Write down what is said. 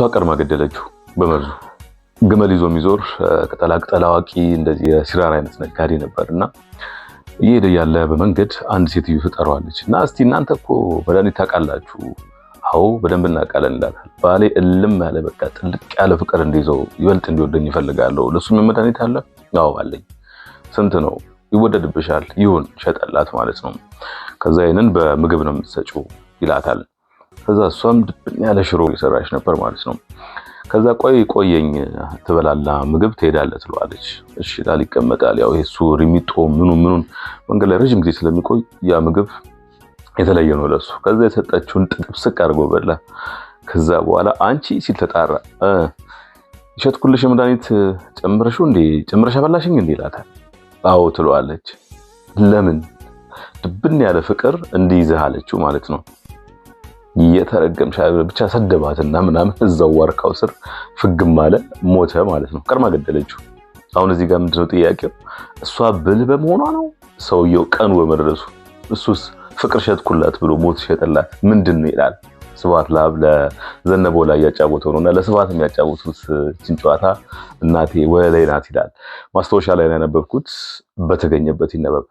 ቀድማ ገደለችው በመርዙ። ግመል ይዞ የሚዞር ቅጠላቅጠል አዋቂ እንደዚህ የሲራራ አይነት ነጋዴ ነበርና እየሄደ ያለ በመንገድ አንድ ሴትዮ ትጠራዋለች እና እስቲ እናንተ እኮ መድኃኒት ታውቃላችሁ? አዎ በደንብ እናውቃለን ይላታል። ባሌ እልም ያለ በቃ ጥልቅ ያለ ፍቅር እንዲይዘው ይበልጥ እንዲወደኝ ይፈልጋለሁ። ለሱም መድኃኒት አለ? አዎ አለኝ። ስንት ነው? ይወደድብሻል። ይሁን ሸጠላት ማለት ነው። ከዛ ይሄንን በምግብ ነው የምትሰጪው ይላታል። ከዛ እሷም ድብን ያለ ሽሮ እየሰራች ነበር ማለት ነው። ከዛ ቆየኝ ትበላላ ምግብ ትሄዳለህ ትለዋለች። እሺ ዳል ይቀመጣል። ያው እሱ ሪሚጦ ምኑን መንገድ ላይ ረጅም ጊዜ ስለሚቆይ ያ ምግብ የተለየ ነው ለሱ። ከዛ የሰጠችውን ጥብስቅ አድርጎ በላ። ከዛ በኋላ አንቺ ሲል ተጣራ። ይሸጥኩልሽ መድኃኒት ጨምረሽ አበላሽኝ እንዴ ይላታል። አዎ ትለዋለች። ለምን? ድብን ያለ ፍቅር እንዲይዝህ አለችው ማለት ነው። የተረገምሽ ብቻ ሰደባትና ምናምን እዛው ዋርካው ስር ፍግም አለ፣ ሞተ ማለት ነው። ቀድማ ገደለችው። አሁን እዚህ ጋር ምንድነው ጥያቄው? እሷ ብልህ በመሆኗ ነው? ሰውየው ቀኑ በመድረሱ እሱስ ፍቅር ሸጥኩላት ብሎ ሞት ሸጠላት ምንድን ነው ይላል። ስብሐት ለአብ ለዘነበው ላይ ያጫወተው ነውና ለስብሐት የሚያጫወቱት እቺን ጨዋታ እናቴ ወለላይ ናት ይላል። ማስታወሻ ላይ ያነበብኩት በተገኘበት ይነበብ።